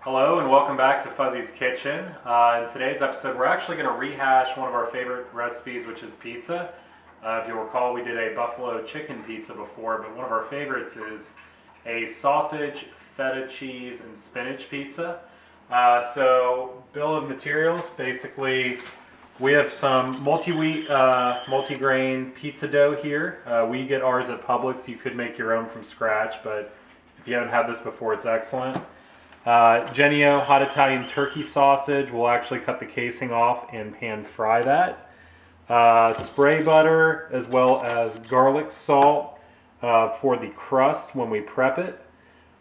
Hello and welcome back to Fuzzy's Kitchen. In today's episode we're actually going to rehash one of our favorite recipes, which is pizza. If you'll recall, we did a buffalo chicken pizza before, but one of our favorites is a sausage, feta cheese, and spinach pizza. So bill of materials, basically we have some multi-wheat, multigrain pizza dough here. We get ours at Publix. You could make your own from scratch, but if you haven't had this before, it's excellent. Genio hot Italian turkey sausage. We'll actually cut the casing off and pan fry that. Spray butter as well as garlic salt for the crust when we prep it.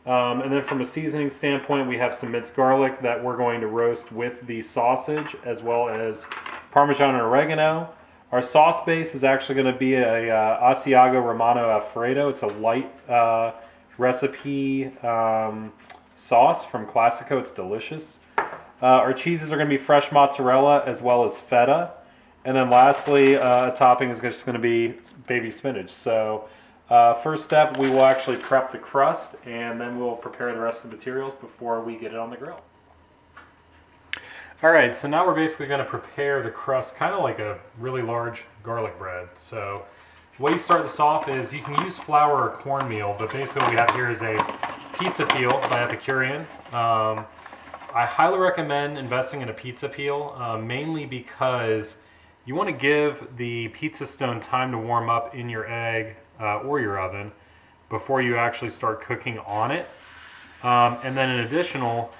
And then from a seasoning standpoint, we have some minced garlic that we're going to roast with the sausage, as well as Parmesan and oregano. Our sauce base is actually going to be a Asiago Romano Alfredo. It's a light recipe sauce from Classico. It's delicious. Our cheeses are going to be fresh mozzarella as well as feta. And then lastly, a topping is just going to be baby spinach. So first step, we will actually prep the crust, and then we'll prepare the rest of the materials before we get it on the grill. Alright, so now we're basically going to prepare the crust kind of like a really large garlic bread. So the way you start this off is you can use flour or cornmeal, but basically what we have here is a pizza peel by Epicurean. I highly recommend investing in a pizza peel, mainly because you want to give the pizza stone time to warm up in your egg or your oven before you actually start cooking on it. And then in additional,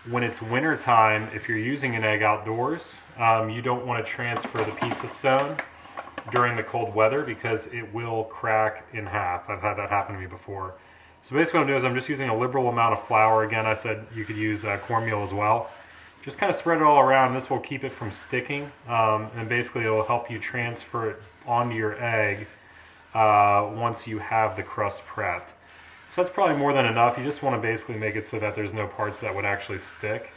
when it's winter time, if you're using an egg outdoors, you don't want to transfer the pizza stone during the cold weather because it will crack in half. I've had that happen to me before. So basically what I'm doing is I'm just using a liberal amount of flour. Again, I said you could use cornmeal as well. Just kind of spread it all around. This will keep it from sticking, and basically it will help you transfer it onto your egg once you have the crust prepped. So that's probably more than enough. You just want to basically make it so that there's no parts that would actually stick.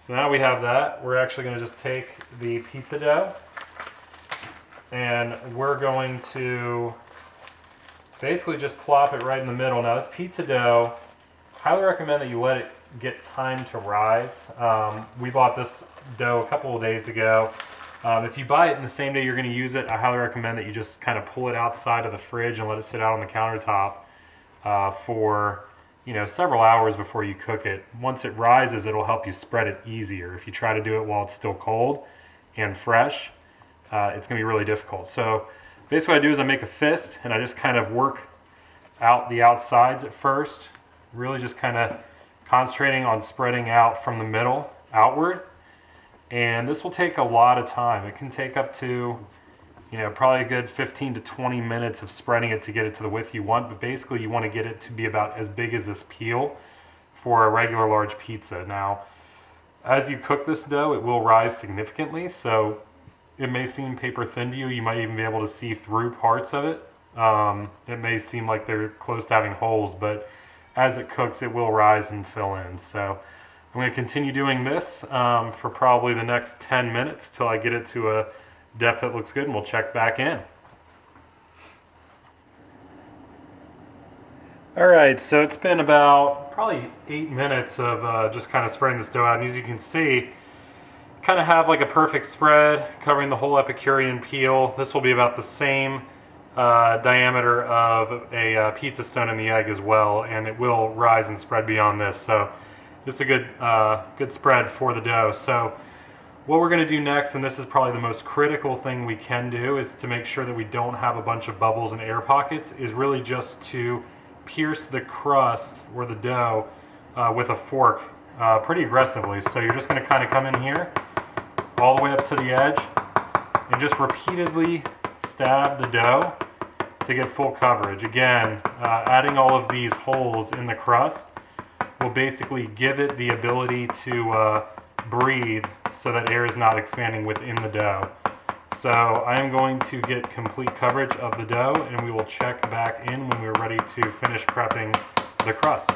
So now we have that. We're actually going to just take the pizza dough and we're going to basically just plop it right in the middle. Now this pizza dough, highly recommend that you let it get time to rise. We bought this dough a couple of days ago. If you buy it in the same day you're going to use it, I highly recommend that you just kind of pull it outside of the fridge and let it sit out on the countertop for several hours before you cook it. Once it rises, it'll help you spread it easier. If you try to do it while it's still cold and fresh, it's going to be really difficult. So basically what I do is I make a fist and I just kind of work out the outsides at first, really just kind of concentrating on spreading out from the middle outward. And this will take a lot of time. It can take up to, probably a good 15 to 20 minutes of spreading it to get it to the width you want. But basically you want to get it to be about as big as this peel for a regular large pizza. Now, as you cook this dough, it will rise significantly. So it may seem paper thin to you. You might even be able to see through parts of it. It may seem like they're close to having holes, but as it cooks, it will rise and fill in. So I'm going to continue doing this for probably the next 10 minutes till I get it to a depth that looks good, and we'll check back in. Alright, so it's been about probably 8 minutes of just kind of spreading this dough out, and as you can see, kind of have like a perfect spread covering the whole Epicurean peel. This will be about the same diameter of a pizza stone in the egg as well, and it will rise and spread beyond this. So this is a good spread for the dough. So what we're going to do next, and this is probably the most critical thing we can do, is to make sure that we don't have a bunch of bubbles and air pockets, is really just to pierce the crust or the dough with a fork pretty aggressively. So you're just going to kind of come in here all the way up to the edge and just repeatedly stab the dough to get full coverage. Again, adding all of these holes in the crust will basically give it the ability to breathe so that air is not expanding within the dough. So I am going to get complete coverage of the dough, and we will check back in when we're ready to finish prepping the crust.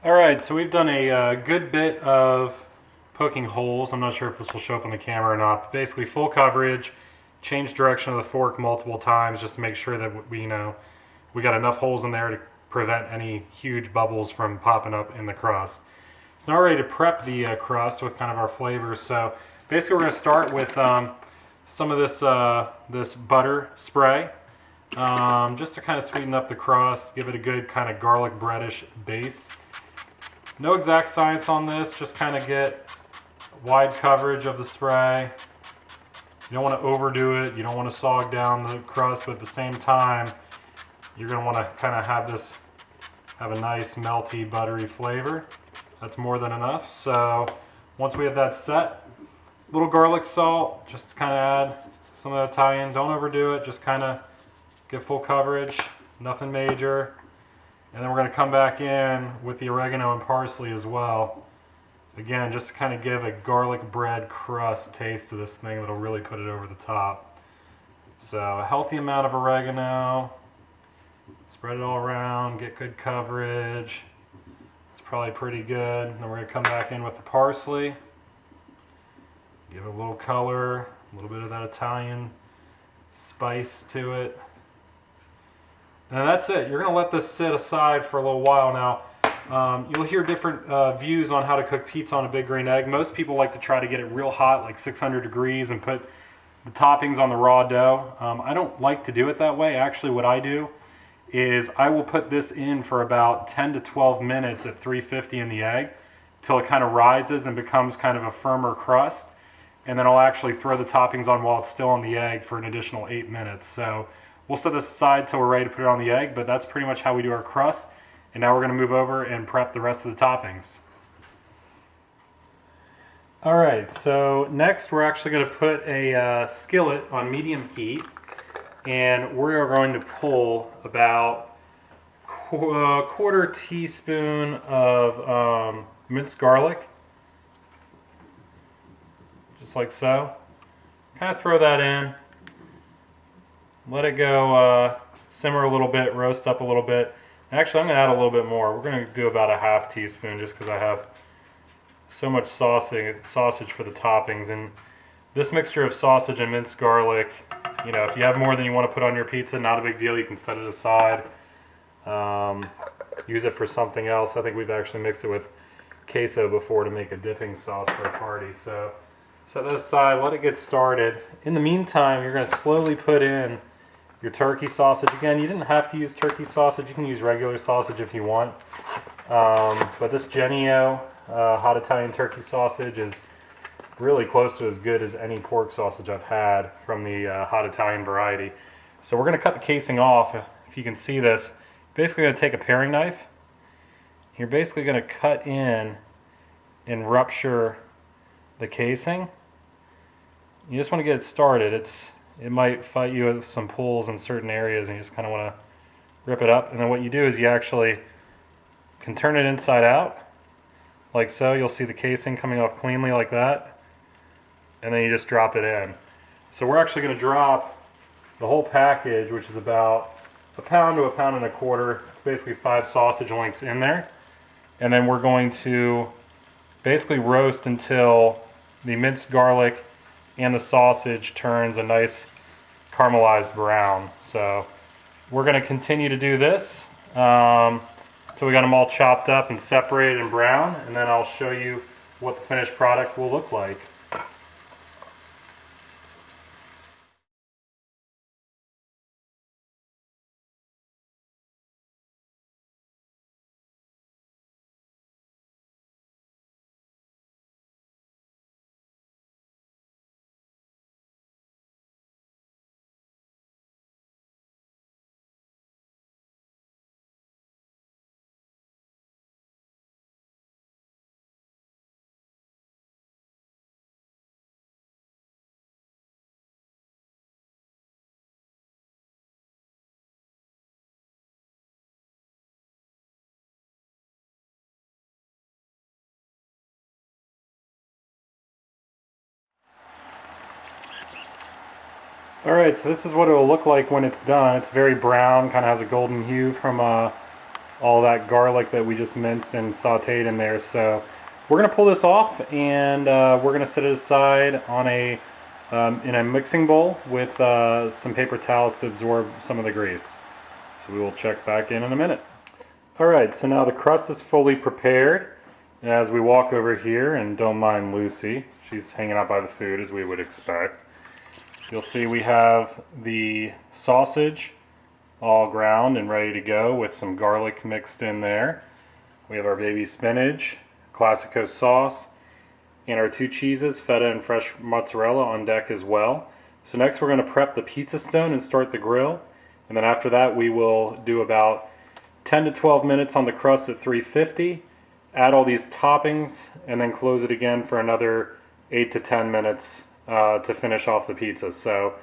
Alright, so we've done a good bit of poking holes. I'm not sure if this will show up on the camera or not, but basically full coverage, change direction of the fork multiple times just to make sure that we we got enough holes in there to prevent any huge bubbles from popping up in the crust. So now we're ready to prep the crust with kind of our flavors. So basically we're going to start with some of this, this butter spray, just to kind of sweeten up the crust, give it a good kind of garlic breadish base. No exact science on this, just kind of get wide coverage of the spray. You don't want to overdo it, you don't want to sog down the crust, but at the same time, you're going to want to kind of have this, have a nice melty buttery flavor. That's more than enough. So once we have that set, a little garlic salt, just to kind of add some of that Italian. Don't overdo it, just kind of get full coverage, nothing major. And then we're going to come back in with the oregano and parsley as well. Again, just to kind of give a garlic bread crust taste to this thing that'll really put it over the top. So a healthy amount of oregano, spread it all around, get good coverage. It's probably pretty good. Then we're going to come back in with the parsley, give it a little color, a little bit of that Italian spice to it. And that's it. You're going to let this sit aside for a little while now. You'll hear different views on how to cook pizza on a big green egg. Most people like to try to get it real hot, like 600 degrees, and put the toppings on the raw dough. I don't like to do it that way. Actually, what I do is I will put this in for about 10 to 12 minutes at 350 in the egg till it kind of rises and becomes kind of a firmer crust. And then I'll actually throw the toppings on while it's still on the egg for an additional 8 minutes. So we'll set this aside till we're ready to put it on the egg, but that's pretty much how we do our crust. And now we're going to move over and prep the rest of the toppings. Alright, so next we're actually going to put a skillet on medium heat, and we're going to pull about a quarter teaspoon of minced garlic, just like so. Kind of throw that in, let it go simmer a little bit, roast up a little bit. Actually, I'm going to add a little bit more. We're going to do about a half teaspoon just because I have so much sausage for the toppings. And this mixture of sausage and minced garlic, you know, if you have more than you want to put on your pizza, not a big deal. You can set it aside. Use it for something else. I think we've actually mixed it with queso before to make a dipping sauce for a party. So set that aside, let it get started. In the meantime, you're going to slowly put in your turkey sausage. Again, you didn't have to use turkey sausage. You can use regular sausage if you want. But this Genio hot Italian turkey sausage is really close to as good as any pork sausage I've had from the hot Italian variety. So we're going to cut the casing off. If you can see this, basically going to take a paring knife. You're basically going to cut in and rupture the casing. You just want to get it started. It might fight you with some pulls in certain areas, and you just kind of want to rip it up. And then what you do is you actually can turn it inside out, like so. You'll see the casing coming off cleanly like that. And then you just drop it in. So we're actually going to drop the whole package, which is about a pound to a pound and a quarter. It's basically 5 sausage links in there. And then we're going to basically roast until the minced garlic and the sausage turns a nice caramelized brown. So we're going to continue to do this until we got them all chopped up and separated and brown, and then I'll show you what the finished product will look like. Alright, so this is what it will look like when it's done. It's very brown, kind of has a golden hue from all that garlic that we just minced and sauteed in there. So we're going to pull this off, and we're going to set it aside on in a mixing bowl with some paper towels to absorb some of the grease. So we will check back in a minute. Alright, so now the crust is fully prepared. And as we walk over here, and don't mind Lucy, she's hanging out by the food as we would expect. You'll see we have the sausage all ground and ready to go with some garlic mixed in there. We have our baby spinach, Classico sauce, and our 2 cheeses, Feta and Fresh Mozzarella, on deck as well. So next we're going to prep the pizza stone and start the grill. And then after that we will do about 10 to 12 minutes on the crust at 350, add all these toppings, and then close it again for another 8 to 10 minutes to finish off the pizza. So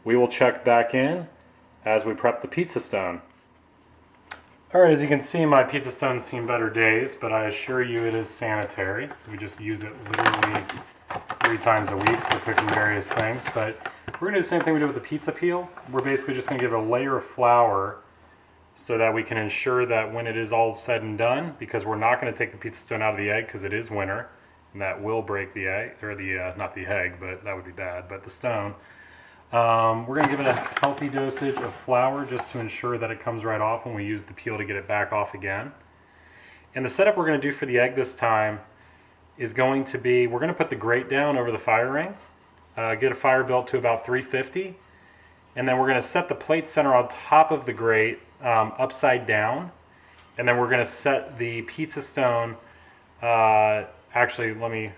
we will check back in as we prep the pizza stone. Alright, as you can see, my pizza stone's seen better days, but I assure you it is sanitary. We just use it literally 3 times a week for cooking various things. But we're going to do the same thing we did with the pizza peel. We're basically just going to give it a layer of flour so that we can ensure that when it is all said and done, because we're not going to take the pizza stone out of the egg because it is winter, and that will break the egg, or the, not the egg, but that would be bad, but the stone. We're going to give it a healthy dosage of flour just to ensure that it comes right off when we use the peel to get it back off again. And the setup we're going to do for the egg this time is going to be, we're going to put the grate down over the fire ring, get a fire built to about 350, and then we're going to set the plate center on top of the grate upside down, and then we're going to set the pizza stone, actually let me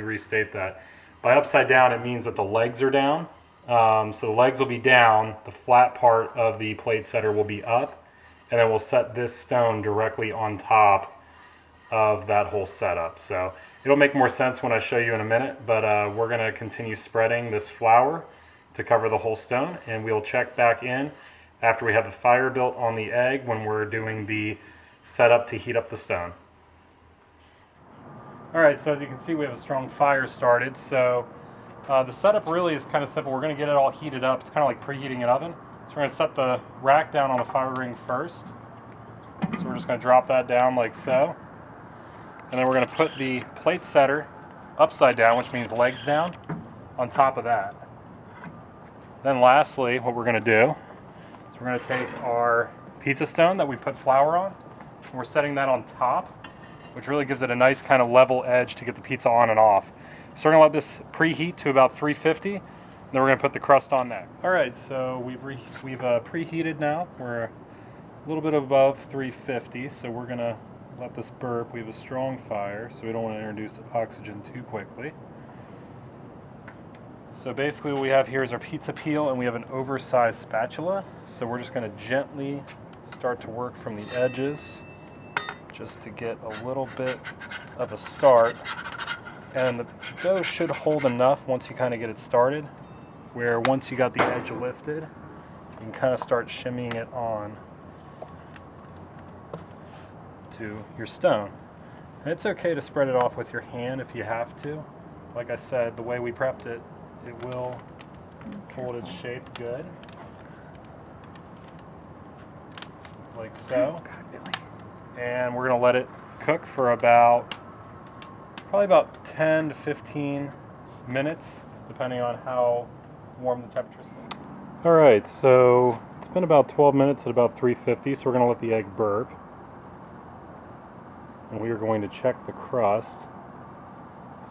restate that. By upside down it means that the legs are down. So the legs will be down, the flat part of the plate setter will be up, and then we'll set this stone directly on top of that whole setup. So it'll make more sense when I show you in a minute, but we're going to continue spreading this flour to cover the whole stone, and we'll check back in after we have the fire built on the egg when we're doing the setup to heat up the stone. Alright, so as you can see we have a strong fire started, so the setup really is kind of simple. We're going to get it all heated up. It's kind of like preheating an oven. So we're going to set the rack down on the fire ring first. So we're just going to drop that down like so. And then we're going to put the plate setter upside down, which means legs down, on top of that. Then lastly, what we're going to do is we're going to take our pizza stone that we put flour on, and we're setting that on top, which really gives it a nice kind of level edge to get the pizza on and off. So we're going to let this preheat to about 350, and then we're going to put the crust on next. Alright, so we've preheated now. We're a little bit above 350, so we're going to let this burp. We have a strong fire, so we don't want to introduce oxygen too quickly. So basically what we have here is our pizza peel, and we have an oversized spatula. So we're just going to gently start to work from the edges just to get a little bit of a start. And the dough should hold enough once you kind of get it started, where once you got the edge lifted, you can kind of start shimmying it on to your stone. And it's okay to spread it off with your hand if you have to. Like I said, the way we prepped it, it will hold its shape good. Like so. And we're going to let it cook for probably about 10 to 15 minutes, depending on how warm the temperature is. Alright, so it's been about 12 minutes at about 350, so we're going to let the egg burp. And we are going to check the crust,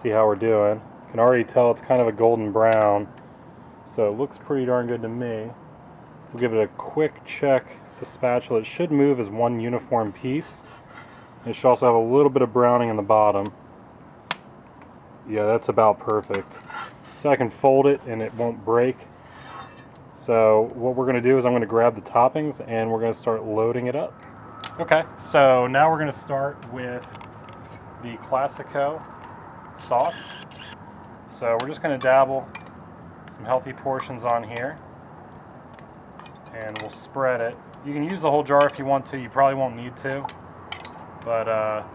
see how we're doing. You can already tell it's kind of a golden brown, so it looks pretty darn good to me. We'll give it a quick check with the spatula. It should move as one uniform piece. It should also have a little bit of browning in the bottom. Yeah, that's about perfect. So I can fold it and it won't break. So what we're going to do is I'm going to grab the toppings and we're going to start loading it up. Okay, so now we're going to start with the Classico sauce. So we're just going to dabble some healthy portions on here. And we'll spread it. You can use the whole jar if you want to. You probably won't need to. But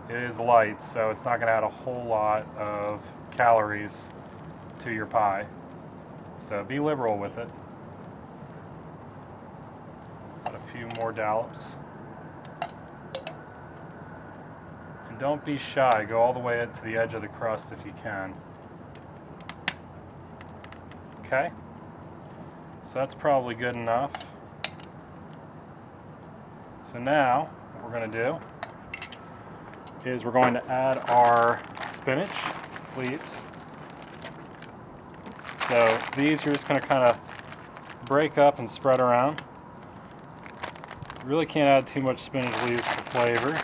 it is light, so it's not going to add a whole lot of calories to your pie. So be liberal with it. Add a few more dollops. And don't be shy. Go all the way to the edge of the crust if you can. Okay? So that's probably good enough. So now, what we're going to do is we're going to add our spinach leaves. So these you're just going to kind of break up and spread around. You really can't add too much spinach leaves for flavor.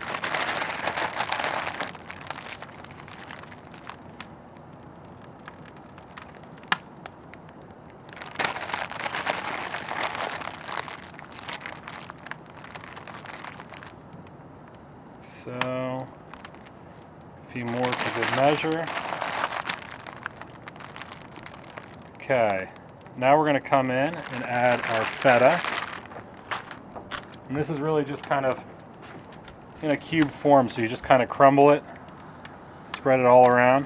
So, a few more for good measure. Okay, now we're going to come in and add our feta. And this is really just kind of in a cube form, so you just kind of crumble it, spread it all around.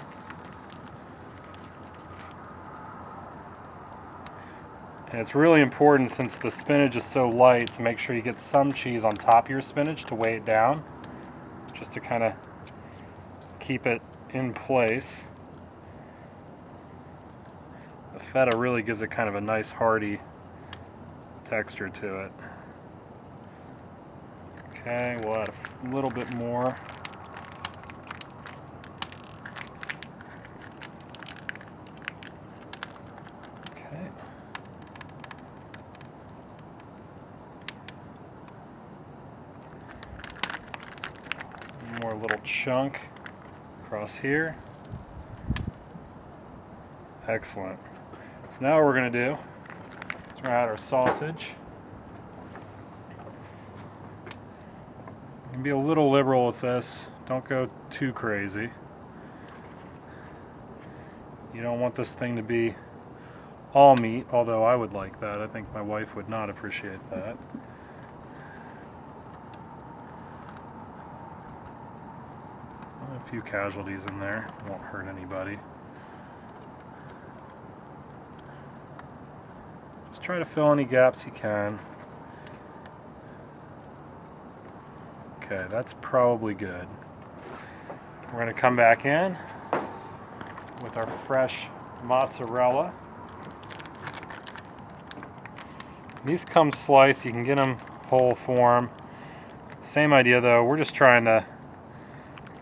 And it's really important, since the spinach is so light, to make sure you get some cheese on top of your spinach to weigh it down, just to kind of keep it in place. The feta really gives it kind of a nice hearty texture to it. Okay, we'll add a little bit more. Okay. One more little chunk across here. Excellent. So now what we're going to do is we're going to add our sausage. You can be a little liberal with this. Don't go too crazy. You don't want this thing to be all meat, although I would like that. I think my wife would not appreciate that. A few casualties in there. Won't hurt anybody. Just try to fill any gaps you can. Okay, that's probably good. We're going to come back in with our fresh mozzarella. These come sliced. You can get them whole form. Same idea though. We're just trying to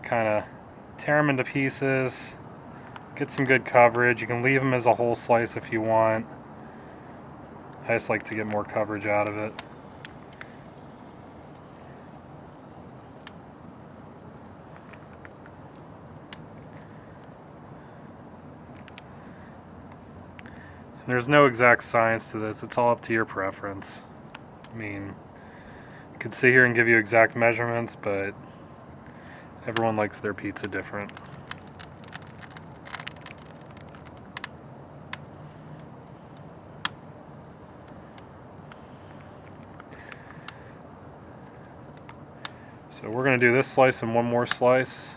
kind of tear them into pieces, get some good coverage. You can leave them as a whole slice if you want. I just like to get more coverage out of it. There's no exact science to this. It's all up to your preference. I mean, I could sit here and give you exact measurements, but everyone likes their pizza different. So we're going to do this slice and one more slice.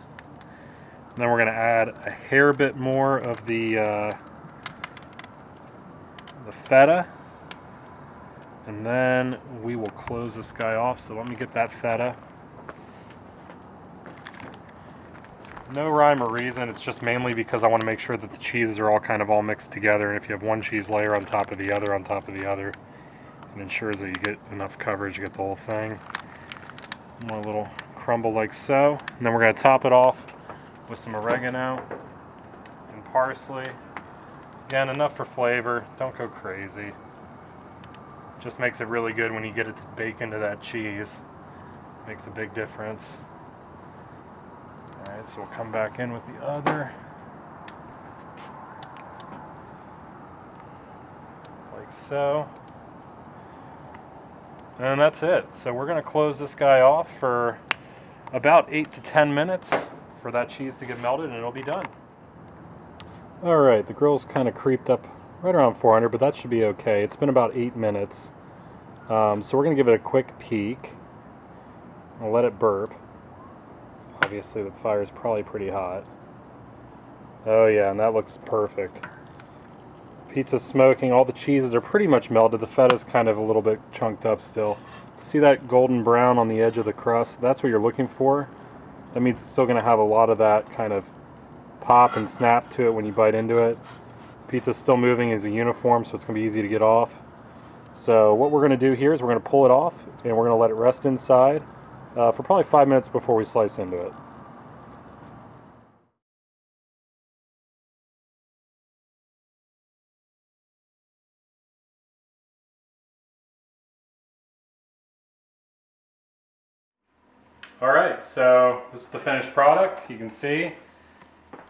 And then we're going to add a hair bit more of the feta. And then we will close this guy off. So let me get that feta. No rhyme or reason, it's just mainly because I want to make sure that the cheeses are all kind of all mixed together, and if you have one cheese layer on top of the other on top of the other, it ensures that you get enough coverage to get the whole thing. One little crumble like so, and then we're going to top it off with some oregano and parsley. Again, enough for flavor, don't go crazy. Just makes it really good when you get it to bake into that cheese. Makes a big difference. Alright, so we'll come back in with the other. Like so. And that's it. So we're going to close this guy off for about 8 to 10 minutes for that cheese to get melted, and it'll be done. Alright, the grill's kind of creeped up right around 400, but that should be okay. It's been about 8 minutes. So we're going to give it a quick peek. I'll let it burp. Obviously the fire's probably pretty hot. Oh yeah, and that looks perfect. Pizza's smoking, all the cheeses are pretty much melted. The feta's kind of a little bit chunked up still. See that golden brown on the edge of the crust? That's what you're looking for. That means it's still going to have a lot of that kind of pop and snap to it when you bite into it. Pizza's still moving as a uniform, so it's going to be easy to get off. So what we're going to do here is we're going to pull it off and we're going to let it rest inside for probably 5 minutes before we slice into it. Alright, so this is the finished product. You can see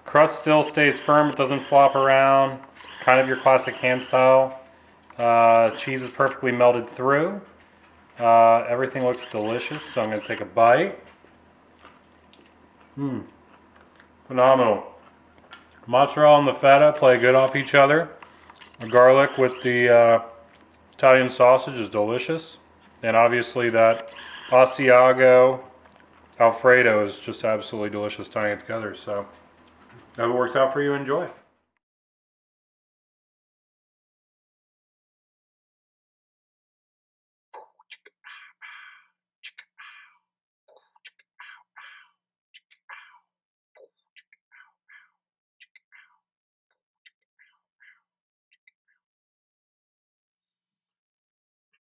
crust still stays firm, it doesn't flop around. It's kind of your classic hand style. Cheese is perfectly melted through. Everything looks delicious, so I'm going to take a bite. Phenomenal. Mozzarella and the feta play good off each other. The garlic with the Italian sausage is delicious. And obviously that Asiago Alfredo is just absolutely delicious tying it together. So, I hope it works out for you. Enjoy.